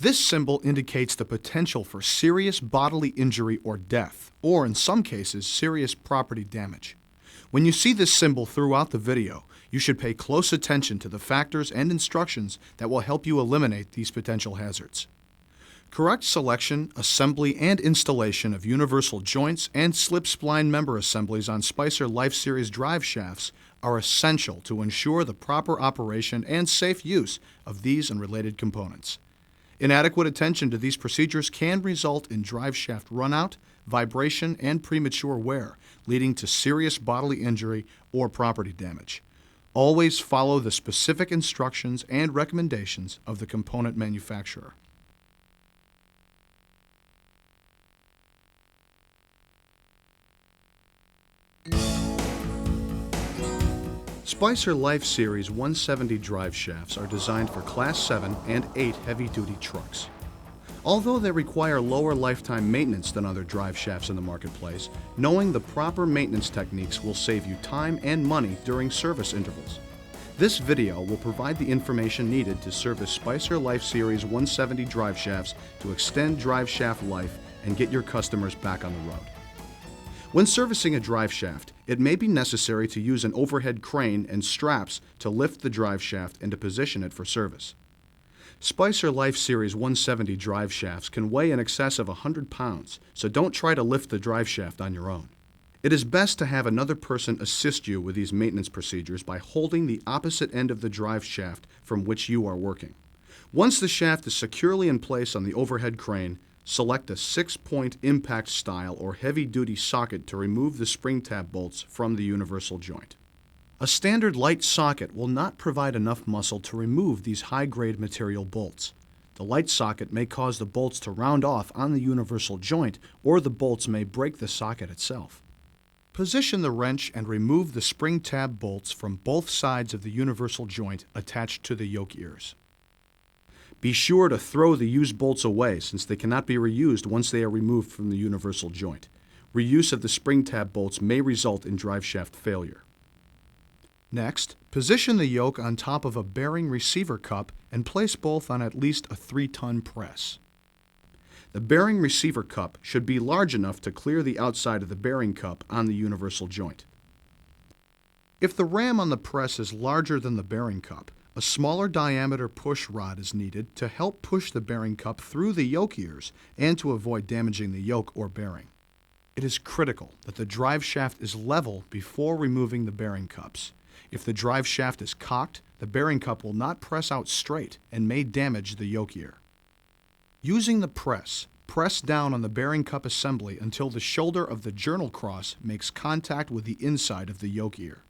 This symbol indicates the potential for serious bodily injury or death, or in some cases, serious property damage. When you see this symbol throughout the video, you should pay close attention to the factors and instructions that will help you eliminate these potential hazards. Correct selection, assembly, and installation of universal joints and slip spline member assemblies on SpicerLifeSeries drive shafts are essential to ensure the proper operation and safe use of these and related components. Inadequate attention to these procedures can result in drive shaft runout, vibration, and premature wear, leading to serious bodily injury or property damage. Always follow the specific instructions and recommendations of the component manufacturer. SpicerLifeSeries 170 drive shafts are designed for Class 7 and 8 heavy-duty trucks. Although they require lower lifetime maintenance than other drive shafts in the marketplace, knowing the proper maintenance techniques will save you time and money during service intervals. This video will provide the information needed to service SpicerLifeSeries 170 drive shafts to extend drive shaft life and get your customers back on the road. When servicing a drive shaft, it may be necessary to use an overhead crane and straps to lift the drive shaft and to position it for service. SpicerLifeSeries 170 drive shafts can weigh in excess of 100 pounds, so don't try to lift the drive shaft on your own. It is best to have another person assist you with these maintenance procedures by holding the opposite end of the drive shaft from which you are working. Once the shaft is securely in place on the overhead crane, select a 6-point impact style or heavy-duty socket to remove the spring tab bolts from the universal joint. A standard light socket will not provide enough muscle to remove these high-grade material bolts. The light socket may cause the bolts to round off on the universal joint, or the bolts may break the socket itself. Position the wrench and remove the spring tab bolts from both sides of the universal joint attached to the yoke ears. Be sure to throw the used bolts away since they cannot be reused once they are removed from the universal joint. Reuse of the spring tab bolts may result in drive shaft failure. Next, position the yoke on top of a bearing receiver cup and place both on at least a 3-ton press. The bearing receiver cup should be large enough to clear the outside of the bearing cup on the universal joint. If the ram on the press is larger than the bearing cup, a smaller diameter push rod is needed to help push the bearing cup through the yoke ears and to avoid damaging the yoke or bearing. It is critical that the drive shaft is level before removing the bearing cups. If the drive shaft is cocked, the bearing cup will not press out straight and may damage the yoke ear. Using the press down on the bearing cup assembly until the shoulder of the journal cross makes contact with the inside of the yoke ear.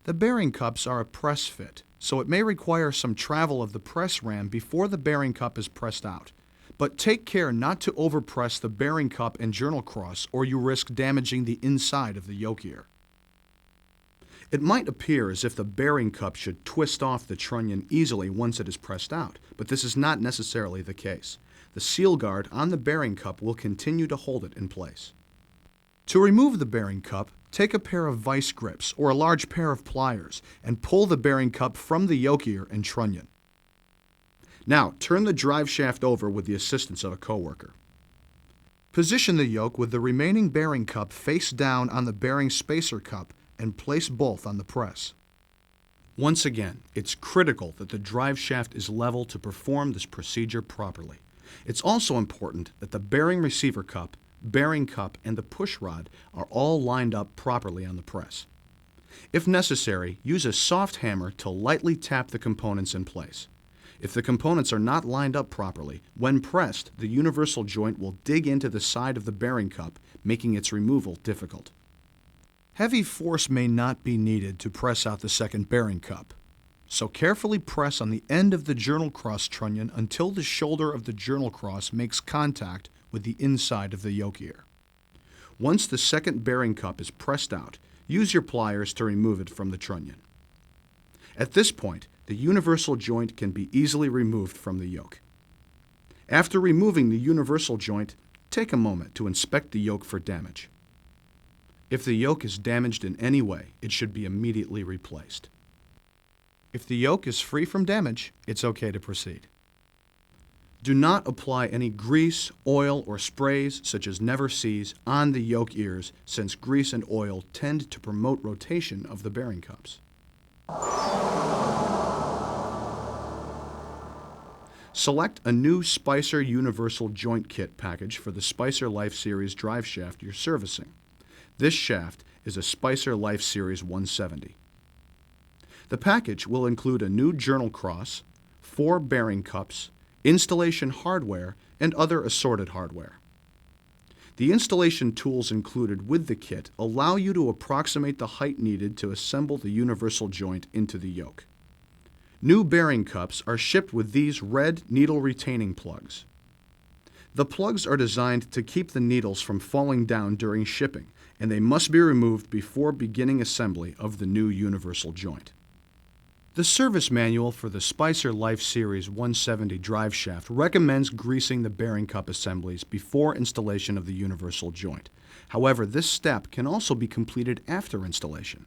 The bearing cups are a press fit, so it may require some travel of the press ram before the bearing cup is pressed out. But take care not to overpress the bearing cup and journal cross or you risk damaging the inside of the yoke ear. It might appear as if the bearing cup should twist off the trunnion easily once it is pressed out, but this is not necessarily the case. The seal guard on the bearing cup will continue to hold it in place. To remove the bearing cup, take a pair of vice grips or a large pair of pliers and pull the bearing cup from the yoke ear and trunnion. Now, turn the drive shaft over with the assistance of a coworker. Position the yoke with the remaining bearing cup face down on the bearing spacer cup and place both on the press. Once again, it's critical that the drive shaft is level to perform this procedure properly. It's also important that the bearing receiver cup, bearing cup, and the push rod are all lined up properly on the press. If necessary, use a soft hammer to lightly tap the components in place. If the components are not lined up properly, when pressed, the universal joint will dig into the side of the bearing cup, making its removal difficult. Heavy force may not be needed to press out the second bearing cup, so carefully press on the end of the journal cross trunnion until the shoulder of the journal cross makes contact with the inside of the yoke ear. Once the second bearing cup is pressed out, use your pliers to remove it from the trunnion. At this point, the universal joint can be easily removed from the yoke. After removing the universal joint, take a moment to inspect the yoke for damage. If the yoke is damaged in any way, it should be immediately replaced. If the yoke is free from damage, it's okay to proceed. Do not apply any grease, oil, or sprays, such as Never Seez, on the yoke ears, since grease and oil tend to promote rotation of the bearing cups. Select a new Spicer Universal Joint Kit package for the SpicerLifeSeries drive shaft you're servicing. This shaft is a SpicerLifeSeries 170. The package will include a new journal cross, 4 bearing cups, installation hardware, and other assorted hardware. The installation tools included with the kit allow you to approximate the height needed to assemble the universal joint into the yoke. New bearing cups are shipped with these red needle retaining plugs. The plugs are designed to keep the needles from falling down during shipping, and they must be removed before beginning assembly of the new universal joint. The service manual for the SpicerLifeSeries 170 drive shaft recommends greasing the bearing cup assemblies before installation of the universal joint. However, this step can also be completed after installation.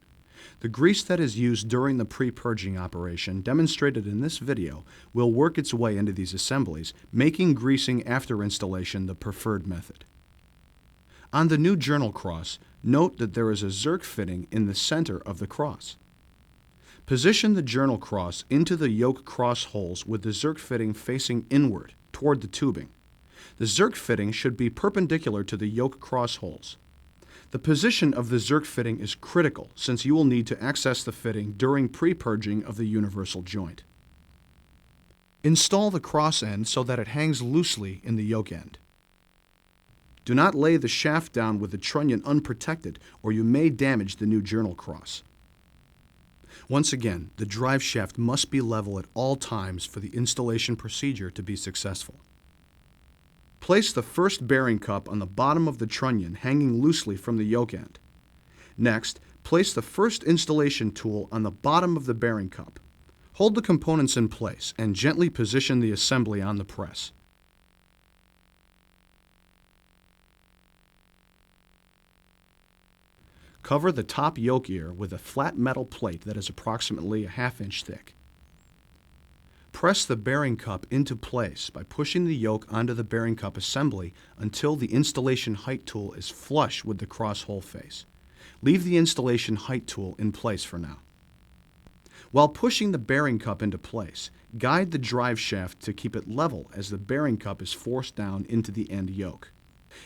The grease that is used during the pre-purging operation demonstrated in this video will work its way into these assemblies, making greasing after installation the preferred method. On the new journal cross, note that there is a Zerk fitting in the center of the cross. Position the journal cross into the yoke cross holes with the Zerk fitting facing inward toward the tubing. The Zerk fitting should be perpendicular to the yoke cross holes. The position of the Zerk fitting is critical since you will need to access the fitting during pre-purging of the universal joint. Install the cross end so that it hangs loosely in the yoke end. Do not lay the shaft down with the trunnion unprotected or you may damage the new journal cross. Once again, the drive shaft must be level at all times for the installation procedure to be successful. Place the first bearing cup on the bottom of the trunnion hanging loosely from the yoke end. Next, place the first installation tool on the bottom of the bearing cup. Hold the components in place and gently position the assembly on the press. Cover the top yoke ear with a flat metal plate that is approximately a ½ inch thick. Press the bearing cup into place by pushing the yoke onto the bearing cup assembly until the installation height tool is flush with the cross hole face. Leave the installation height tool in place for now. While pushing the bearing cup into place, guide the drive shaft to keep it level as the bearing cup is forced down into the end yoke.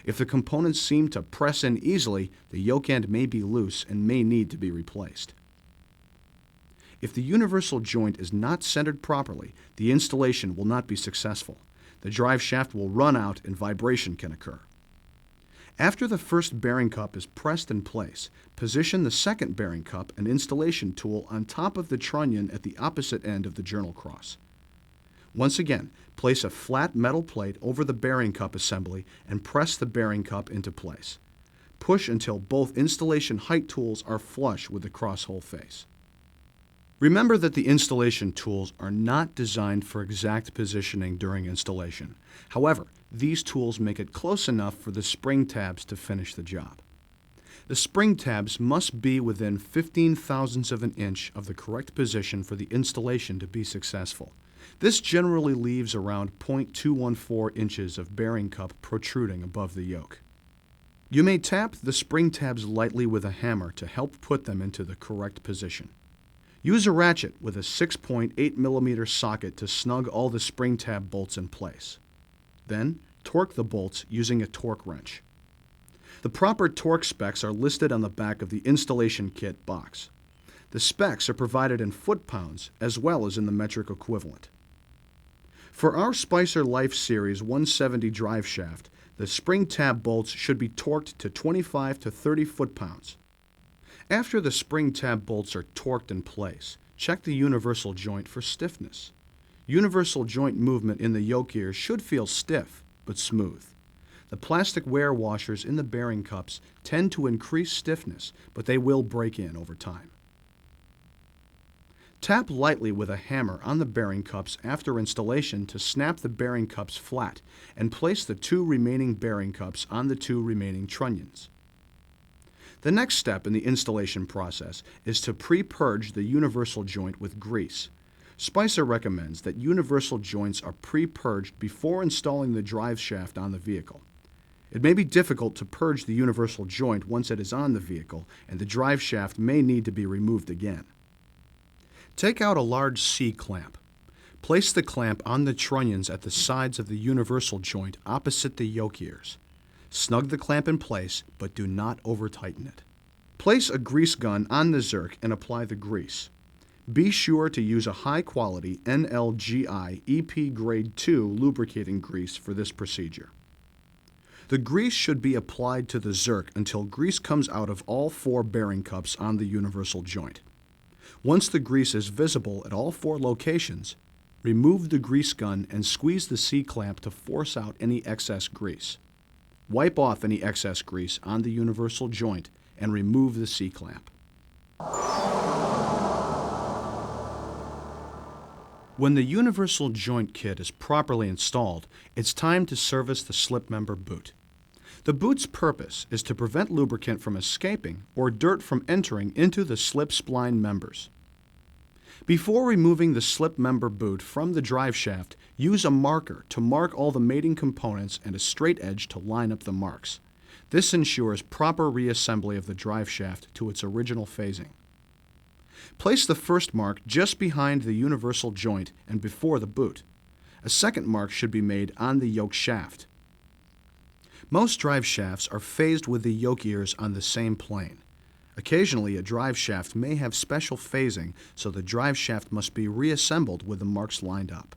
If the components seem to press in easily, the yoke end may be loose and may need to be replaced. If the universal joint is not centered properly, the installation will not be successful. The drive shaft will run out and vibration can occur. After the first bearing cup is pressed in place, position the second bearing cup and installation tool on top of the trunnion at the opposite end of the journal cross. Once again, place a flat metal plate over the bearing cup assembly and press the bearing cup into place. Push until both installation height tools are flush with the cross hole face. Remember that the installation tools are not designed for exact positioning during installation. However, these tools make it close enough for the spring tabs to finish the job. The spring tabs must be within 15 thousandths of an inch of the correct position for the installation to be successful. This generally leaves around 0.214 inches of bearing cup protruding above the yoke. You may tap the spring tabs lightly with a hammer to help put them into the correct position. Use a ratchet with a 6.8 mm socket to snug all the spring tab bolts in place. Then, torque the bolts using a torque wrench. The proper torque specs are listed on the back of the installation kit box. The specs are provided in foot-pounds as well as in the metric equivalent. For our SpicerLifeSeries 170 drive shaft, the spring tab bolts should be torqued to 25 to 30 foot-pounds. After the spring tab bolts are torqued in place, check the universal joint for stiffness. Universal joint movement in the yoke ear should feel stiff but smooth. The plastic wear washers in the bearing cups tend to increase stiffness, but they will break in over time. Tap lightly with a hammer on the bearing cups after installation to snap the bearing cups flat and place the 2 remaining bearing cups on the 2 remaining trunnions. The next step in the installation process is to pre-purge the universal joint with grease. Spicer recommends that universal joints are pre-purged before installing the drive shaft on the vehicle. It may be difficult to purge the universal joint once it is on the vehicle, and the drive shaft may need to be removed again. Take out a large C-clamp. Place the clamp on the trunnions at the sides of the universal joint opposite the yoke ears. Snug the clamp in place, but do not over-tighten it. Place a grease gun on the Zerk and apply the grease. Be sure to use a high-quality NLGI EP Grade 2 lubricating grease for this procedure. The grease should be applied to the Zerk until grease comes out of all 4 bearing cups on the universal joint. Once the grease is visible at all 4 locations, remove the grease gun and squeeze the C-clamp to force out any excess grease. Wipe off any excess grease on the universal joint and remove the C-clamp. When the universal joint kit is properly installed, it's time to service the slip member boot. The boot's purpose is to prevent lubricant from escaping or dirt from entering into the slip spline members. Before removing the slip member boot from the drive shaft, use a marker to mark all the mating components and a straight edge to line up the marks. This ensures proper reassembly of the drive shaft to its original phasing. Place the first mark just behind the universal joint and before the boot. A second mark should be made on the yoke shaft. Most drive shafts are phased with the yoke ears on the same plane. Occasionally, a drive shaft may have special phasing, so the drive shaft must be reassembled with the marks lined up.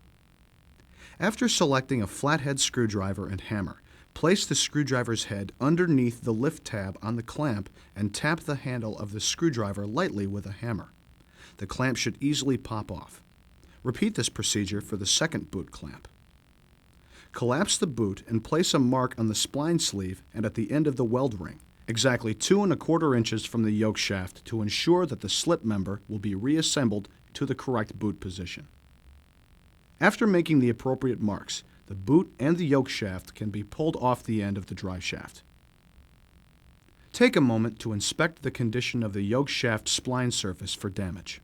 After selecting a flathead screwdriver and hammer, place the screwdriver's head underneath the lift tab on the clamp and tap the handle of the screwdriver lightly with a hammer. The clamp should easily pop off. Repeat this procedure for the second boot clamp. Collapse the boot and place a mark on the spline sleeve and at the end of the weld ring, exactly 2 1/4 inches from the yoke shaft, to ensure that the slip member will be reassembled to the correct boot position. After making the appropriate marks, the boot and the yoke shaft can be pulled off the end of the drive shaft. Take a moment to inspect the condition of the yoke shaft spline surface for damage.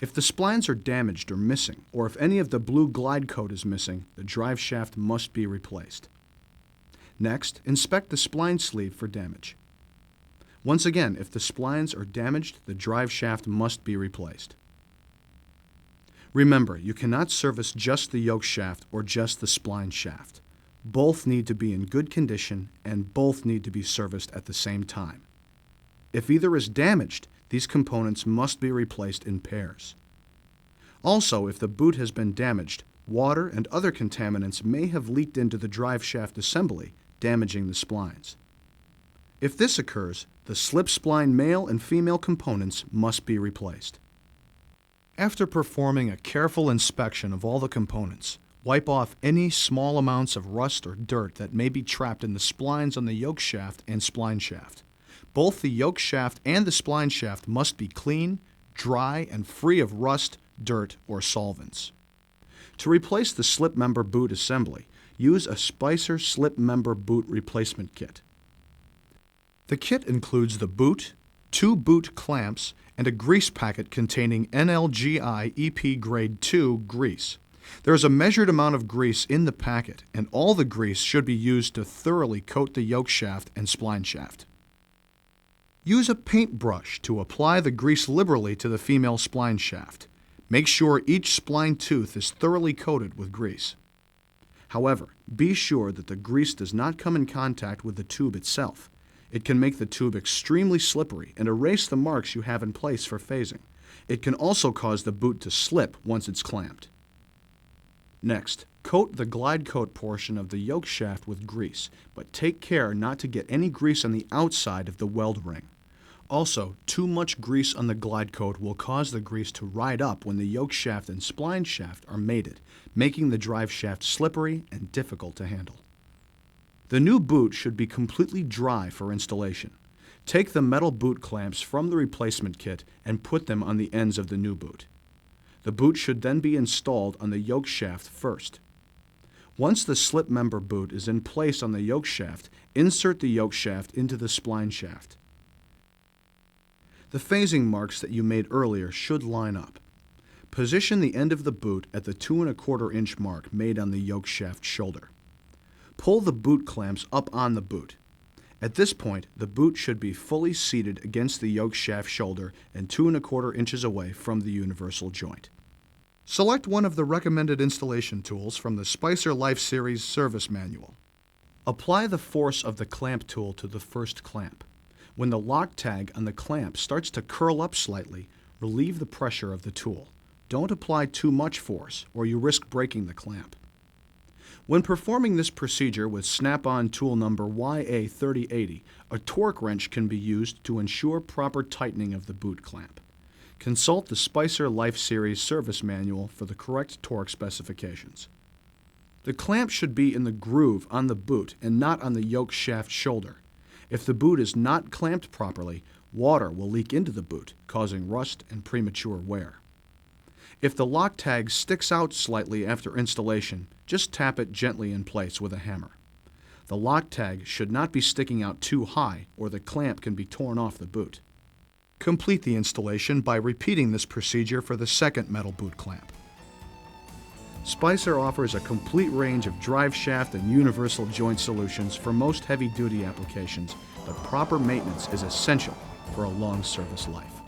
If the splines are damaged or missing, or if any of the blue glide coat is missing, the drive shaft must be replaced. Next, inspect the spline sleeve for damage. Once again, if the splines are damaged, the drive shaft must be replaced. Remember, you cannot service just the yoke shaft or just the spline shaft. Both need to be in good condition and both need to be serviced at the same time. If either is damaged, these components must be replaced in pairs. Also, if the boot has been damaged, water and other contaminants may have leaked into the drive shaft assembly, damaging the splines. If this occurs, the slip spline male and female components must be replaced. After performing a careful inspection of all the components, wipe off any small amounts of rust or dirt that may be trapped in the splines on the yoke shaft and spline shaft. Both the yoke shaft and the spline shaft must be clean, dry, and free of rust, dirt, or solvents. To replace the slip member boot assembly, use a Spicer slip member boot replacement kit. The kit includes the boot, 2 boot clamps, and a grease packet containing NLGI EP Grade 2 grease. There is a measured amount of grease in the packet, and all the grease should be used to thoroughly coat the yoke shaft and spline shaft. Use a paintbrush to apply the grease liberally to the female spline shaft. Make sure each spline tooth is thoroughly coated with grease. However, be sure that the grease does not come in contact with the tube itself. It can make the tube extremely slippery and erase the marks you have in place for phasing. It can also cause the boot to slip once it's clamped. Next, coat the glide coat portion of the yoke shaft with grease, but take care not to get any grease on the outside of the weld ring. Also, too much grease on the glide coat will cause the grease to ride up when the yoke shaft and spline shaft are mated, making the drive shaft slippery and difficult to handle. The new boot should be completely dry for installation. Take the metal boot clamps from the replacement kit and put them on the ends of the new boot. The boot should then be installed on the yoke shaft first. Once the slip member boot is in place on the yoke shaft, insert the yoke shaft into the spline shaft. The phasing marks that you made earlier should line up. Position the end of the boot at the 2¼ inch mark made on the yoke shaft shoulder. Pull the boot clamps up on the boot. At this point, the boot should be fully seated against the yoke shaft shoulder and 2¼ inches away from the universal joint. Select one of the recommended installation tools from the SpicerLifeSeries service manual. Apply the force of the clamp tool to the first clamp. When the lock tag on the clamp starts to curl up slightly, relieve the pressure of the tool. Don't apply too much force, or you risk breaking the clamp. When performing this procedure with snap-on tool number YA3080, a torque wrench can be used to ensure proper tightening of the boot clamp. Consult the SpicerLifeSeries service manual for the correct torque specifications. The clamp should be in the groove on the boot and not on the yoke shaft shoulder. If the boot is not clamped properly, water will leak into the boot, causing rust and premature wear. If the lock tag sticks out slightly after installation, just tap it gently in place with a hammer. The lock tag should not be sticking out too high, or the clamp can be torn off the boot. Complete the installation by repeating this procedure for the second metal boot clamp. Spicer offers a complete range of drive shaft and universal joint solutions for most heavy-duty applications, but proper maintenance is essential for a long service life.